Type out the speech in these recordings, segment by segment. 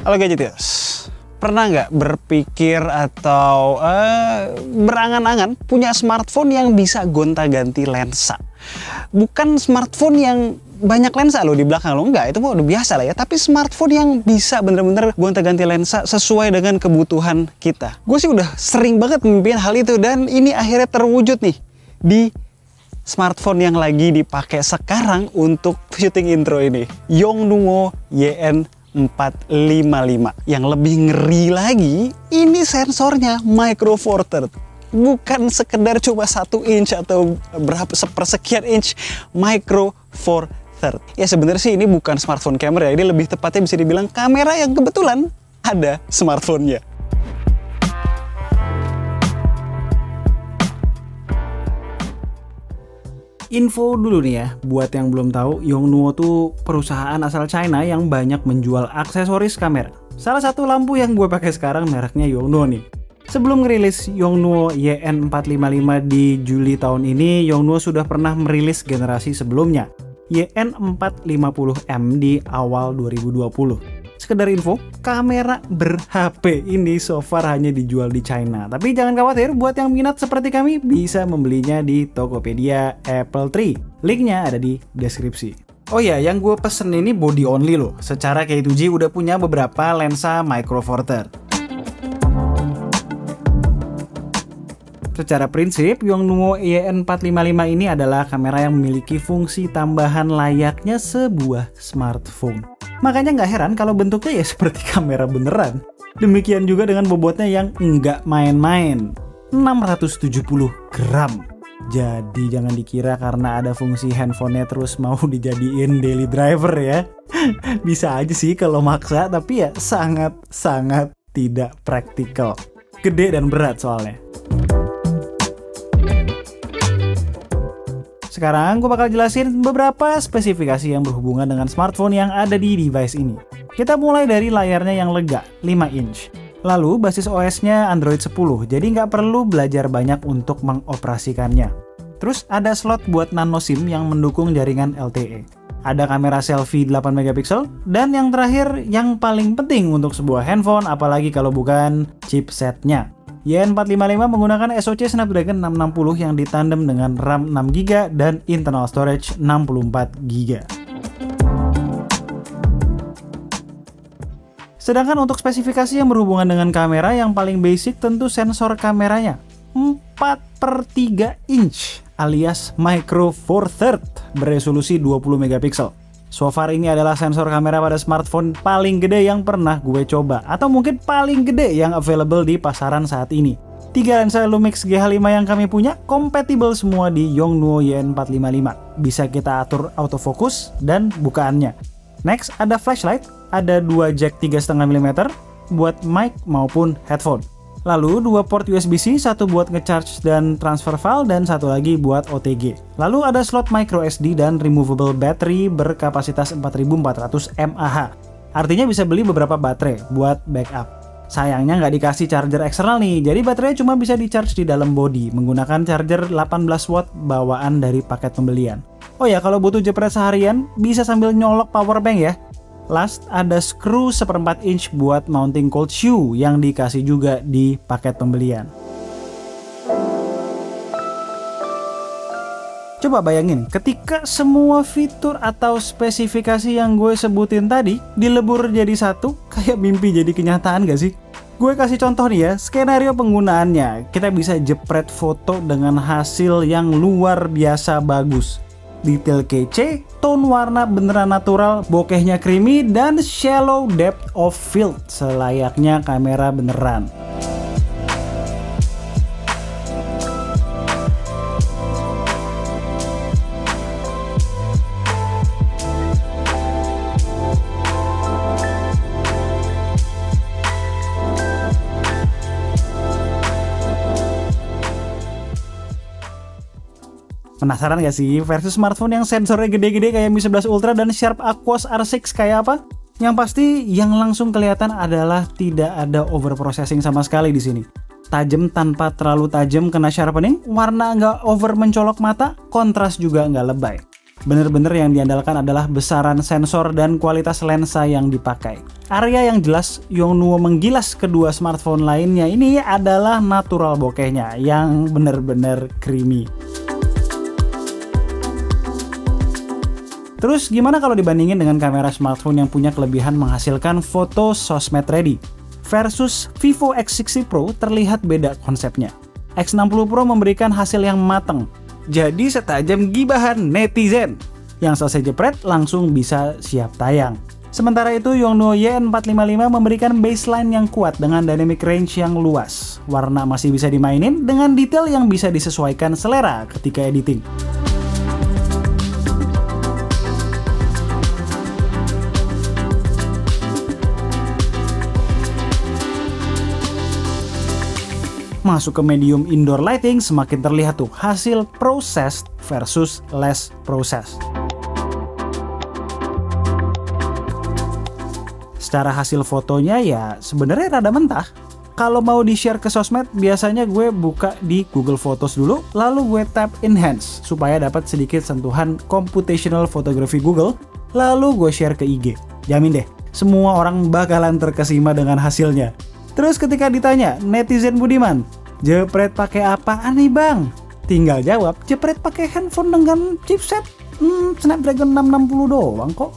Halo Gadgetiers, pernah nggak berpikir atau berangan-angan punya smartphone yang bisa gonta-ganti lensa? Bukan smartphone yang banyak lensa loh di belakang lo, enggak, itu mah udah biasa lah ya. Tapi smartphone yang bisa bener-bener gonta-ganti lensa sesuai dengan kebutuhan kita. Gue sih udah sering banget mimpiin hal itu dan ini akhirnya terwujud nih di smartphone yang lagi dipakai sekarang untuk syuting intro ini, Yongnuo YN455. Yang lebih ngeri lagi, ini sensornya Micro Four Thirds. Bukan sekedar cuma 1 inch atau berapa sepersekian inch, Micro Four Thirds. Ya sebenarnya sih ini bukan smartphone camera, ini lebih tepatnya bisa dibilang kamera yang kebetulan ada smartphone-nya. Info dulu nih ya, buat yang belum tahu, Yongnuo tuh perusahaan asal China yang banyak menjual aksesoris kamera. Salah satu lampu yang gue pakai sekarang mereknya Yongnuo nih. Sebelum ngerilis Yongnuo YN455 di Juli tahun ini, Yongnuo sudah pernah merilis generasi sebelumnya, YN450M di awal 2020. Sekedar info, kamera ber-HP ini so far hanya dijual di China. Tapi jangan khawatir, buat yang minat seperti kami bisa membelinya di Tokopedia Apple Tree. Linknya ada di deskripsi. Oh ya, yang gue pesen ini body only loh. Secara K2G udah punya beberapa lensa Micro Four Thirds. Secara prinsip, Yongnuo YN455 ini adalah kamera yang memiliki fungsi tambahan layaknya sebuah smartphone. Makanya nggak heran kalau bentuknya ya seperti kamera beneran. Demikian juga dengan bobotnya yang nggak main-main, 670 gram. Jadi jangan dikira karena ada fungsi handphonenya terus mau dijadiin daily driver ya. Bisa aja sih kalau maksa, tapi ya sangat-sangat tidak praktikal. Gede dan berat soalnya. Sekarang gue bakal jelasin beberapa spesifikasi yang berhubungan dengan smartphone yang ada di device ini. Kita mulai dari layarnya yang lega, 5 inch. Lalu basis OS-nya Android 10, jadi nggak perlu belajar banyak untuk mengoperasikannya. Terus ada slot buat nano SIM yang mendukung jaringan LTE. Ada kamera selfie 8 megapiksel, dan yang terakhir yang paling penting untuk sebuah handphone, apalagi kalau bukan chipsetnya. YN455 menggunakan SoC Snapdragon 660 yang ditandem dengan RAM 6GB dan internal storage 64GB. Sedangkan untuk spesifikasi yang berhubungan dengan kamera, yang paling basic tentu sensor kameranya 4/3 inch alias Micro Four Thirds beresolusi 20 megapiksel. So far ini adalah sensor kamera pada smartphone paling gede yang pernah gue coba, atau mungkin paling gede yang available di pasaran saat ini. 3 lensa Lumix GH5 yang kami punya kompatibel semua di Yongnuo YN455. Bisa kita atur autofocus dan bukaannya. Next ada flashlight, ada 2 jack 3,5 mm buat mic maupun headphone. Lalu 2 port USB-C, satu buat ngecharge dan transfer file, dan satu lagi buat OTG. Lalu ada slot micro SD dan removable battery berkapasitas 4400 mAh. Artinya bisa beli beberapa baterai buat backup. Sayangnya nggak dikasih charger eksternal nih, jadi baterainya cuma bisa di-charge di dalam body menggunakan charger 18 watt bawaan dari paket pembelian. Oh ya, kalau butuh jepret seharian, bisa sambil nyolok powerbank ya. Last, ada screw 1/4 inch buat mounting cold shoe yang dikasih juga di paket pembelian. Coba bayangin, ketika semua fitur atau spesifikasi yang gue sebutin tadi dilebur jadi satu, kayak mimpi jadi kenyataan gak sih? Gue kasih contoh nih ya, skenario penggunaannya. Kita bisa jepret foto dengan hasil yang luar biasa bagus. Detail kece, tone warna beneran natural, bokehnya creamy, dan shallow depth of field selayaknya kamera beneran. Penasaran gak sih versus smartphone yang sensornya gede-gede kayak Mi 11 Ultra dan Sharp Aquos R6 kayak apa? Yang pasti yang langsung kelihatan adalah tidak ada overprocessing sama sekali di sini. Tajam tanpa terlalu tajam kena sharpening, warna nggak over mencolok mata, kontras juga nggak lebay. Bener-bener yang diandalkan adalah besaran sensor dan kualitas lensa yang dipakai. Area yang jelas Yongnuo menggilas kedua smartphone lainnya ini adalah natural bokehnya yang bener-bener creamy. Terus gimana kalau dibandingin dengan kamera smartphone yang punya kelebihan menghasilkan foto sosmed ready? Versus Vivo X60 Pro terlihat beda konsepnya. X60 Pro memberikan hasil yang mateng. Jadi setajam gibahan netizen. Yang selesai jepret langsung bisa siap tayang. Sementara itu Yongnuo Y455 memberikan baseline yang kuat dengan dynamic range yang luas. Warna masih bisa dimainin dengan detail yang bisa disesuaikan selera ketika editing. Masuk ke medium indoor lighting, semakin terlihat tuh hasil processed versus less processed. Secara hasil fotonya ya sebenarnya rada mentah. Kalau mau di-share ke sosmed, biasanya gue buka di Google Photos dulu, lalu gue tap Enhance supaya dapat sedikit sentuhan computational photography Google, lalu gue share ke IG. Jamin deh, semua orang bakalan terkesima dengan hasilnya. Terus ketika ditanya, netizen budiman, jepret pakai apaan nih bang? Tinggal jawab, jepret pakai handphone dengan chipset Snapdragon 660 doang kok.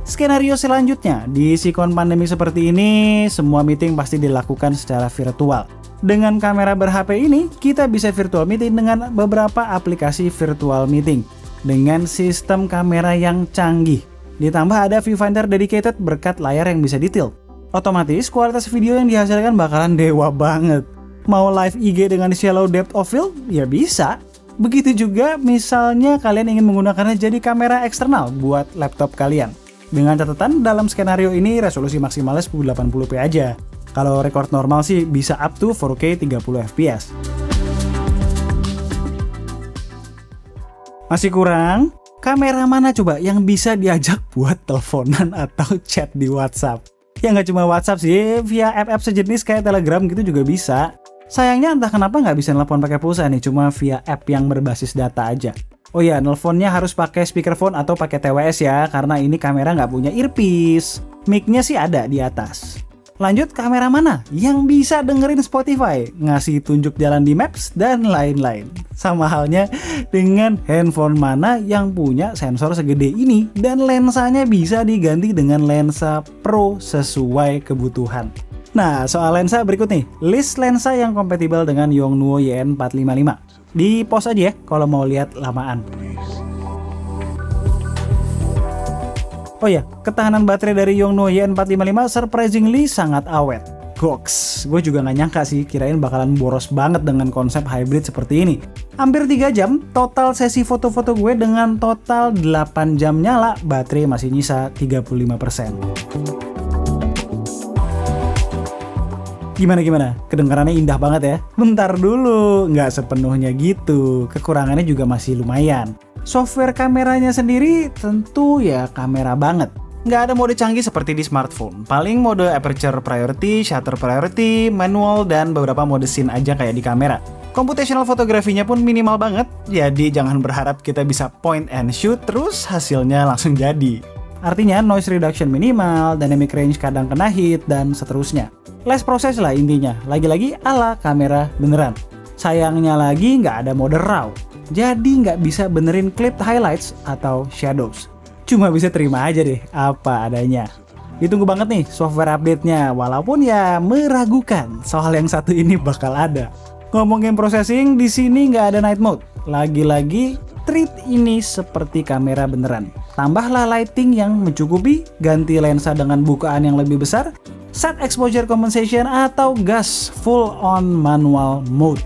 Skenario selanjutnya, di sikon pandemi seperti ini, semua meeting pasti dilakukan secara virtual. Dengan kamera ber-HP ini, kita bisa virtual meeting dengan beberapa aplikasi virtual meeting dengan sistem kamera yang canggih. Ditambah ada viewfinder dedicated berkat layar yang bisa ditilt. Otomatis kualitas video yang dihasilkan bakalan dewa banget. Mau live IG dengan shallow depth of field? Ya bisa. Begitu juga misalnya kalian ingin menggunakannya jadi kamera eksternal buat laptop kalian. Dengan catatan dalam skenario ini resolusi maksimalnya 1080p aja. Kalau record normal sih bisa up to 4K 30fps. Masih kurang? Kamera mana coba yang bisa diajak buat teleponan atau chat di WhatsApp? Ya nggak cuma WhatsApp sih, via app-app sejenis kayak Telegram gitu juga bisa. Sayangnya entah kenapa nggak bisa nelpon pakai pulsa nih, cuma via app yang berbasis data aja. Oh ya, nelponnya harus pakai speakerphone atau pakai TWS ya, karena ini kamera nggak punya earpiece. Mic-nya sih ada di atas. Lanjut, kamera mana yang bisa dengerin Spotify, ngasih tunjuk jalan di Maps, dan lain-lain. Sama halnya dengan handphone mana yang punya sensor segede ini dan lensanya bisa diganti dengan lensa pro sesuai kebutuhan. Nah, soal lensa berikut nih, list lensa yang kompatibel dengan Yongnuo YN455. Di pause aja ya kalau mau lihat lamaan. Oh ya, ketahanan baterai dari Yongnuo Y455 surprisingly sangat awet. Goks, gue juga nggak nyangka sih, kirain bakalan boros banget dengan konsep hybrid seperti ini. Hampir 3 jam, total sesi foto-foto gue dengan total 8 jam nyala, baterai masih nyisa 35%. Gimana? Kedengarannya indah banget ya? Bentar dulu, nggak sepenuhnya gitu, kekurangannya juga masih lumayan. Software kameranya sendiri tentu ya kamera banget. Nggak ada mode canggih seperti di smartphone. Paling mode aperture priority, shutter priority, manual, dan beberapa mode scene aja kayak di kamera. Computational fotografinya pun minimal banget, jadi jangan berharap kita bisa point and shoot terus hasilnya langsung jadi. Artinya noise reduction minimal, dynamic range kadang kena hit, dan seterusnya. Less process lah intinya, lagi-lagi ala kamera beneran. Sayangnya lagi nggak ada mode RAW. Jadi nggak bisa benerin clipped highlights atau shadows. Cuma bisa terima aja deh apa adanya. Ditunggu banget nih software update-nya, walaupun ya meragukan soal yang satu ini bakal ada. Ngomongin processing, di sini nggak ada night mode. Lagi-lagi treat ini seperti kamera beneran. Tambahlah lighting yang mencukupi, ganti lensa dengan bukaan yang lebih besar, set exposure compensation atau gas full on manual mode.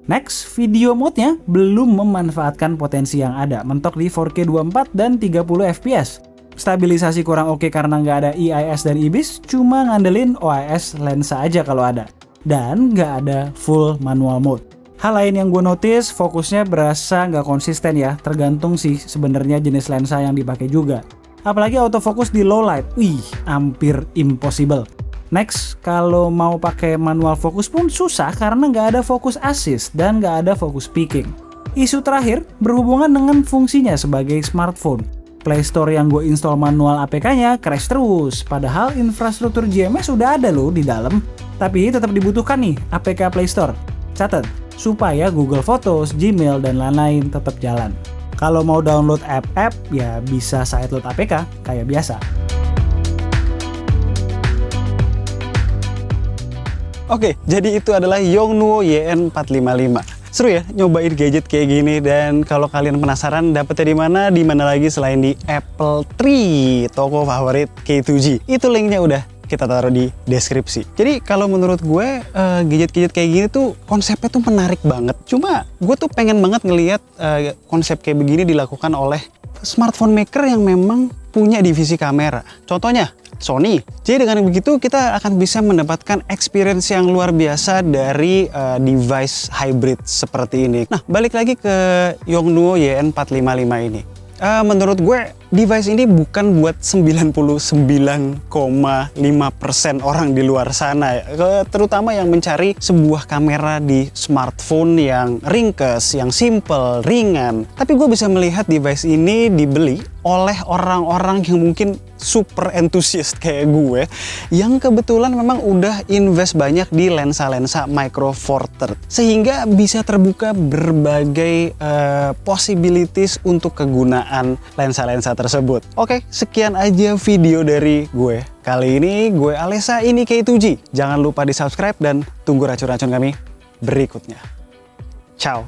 Next, video mode-nya belum memanfaatkan potensi yang ada, mentok di 4K 24 dan 30 fps. Stabilisasi kurang oke karena nggak ada EIS dan IBIS, cuma ngandelin OIS lensa aja kalau ada. Dan nggak ada full manual mode. Hal lain yang gue notice, fokusnya berasa nggak konsisten ya, tergantung sih sebenarnya jenis lensa yang dipakai juga. Apalagi autofocus di low light, wih, hampir impossible. Next, kalau mau pakai manual focus pun susah karena nggak ada focus assist dan nggak ada focus peaking. Isu terakhir berhubungan dengan fungsinya sebagai smartphone. Play Store yang gue install manual APK-nya crash terus, padahal infrastruktur GMS udah ada loh di dalam. Tapi tetap dibutuhkan nih APK Play Store. Catat, supaya Google Photos, Gmail, dan lain-lain tetap jalan. Kalau mau download app-app, ya bisa sideload APK kayak biasa. Oke, jadi itu adalah Yongnuo YN455. Seru ya nyobain gadget kayak gini, dan kalau kalian penasaran dapetnya di mana lagi selain di Apple Tree, toko favorit K2G. Itu linknya udah kita taruh di deskripsi. Jadi kalau menurut gue gadget-gadget kayak gini tuh konsepnya tuh menarik banget. Cuma gue tuh pengen banget ngelihat konsep kayak begini dilakukan oleh smartphone maker yang memang punya divisi kamera. Contohnya Sony. Jadi dengan begitu kita akan bisa mendapatkan experience yang luar biasa dari device hybrid seperti ini. Nah, balik lagi ke Yongnuo YN455 ini. Menurut gue device ini bukan buat 99,5% orang di luar sana, terutama yang mencari sebuah kamera di smartphone yang ringkes, yang simple, ringan. Tapi gue bisa melihat device ini dibeli oleh orang-orang yang mungkin super entusias kayak gue, yang kebetulan memang udah invest banyak di lensa-lensa Micro Four Thirds, sehingga bisa terbuka berbagai possibilities untuk kegunaan lensa-lensa tersebut. Oke, sekian aja video dari gue. Kali ini gue Alessa, ini K2G. Jangan lupa di subscribe dan tunggu racun-racun kami berikutnya. Ciao.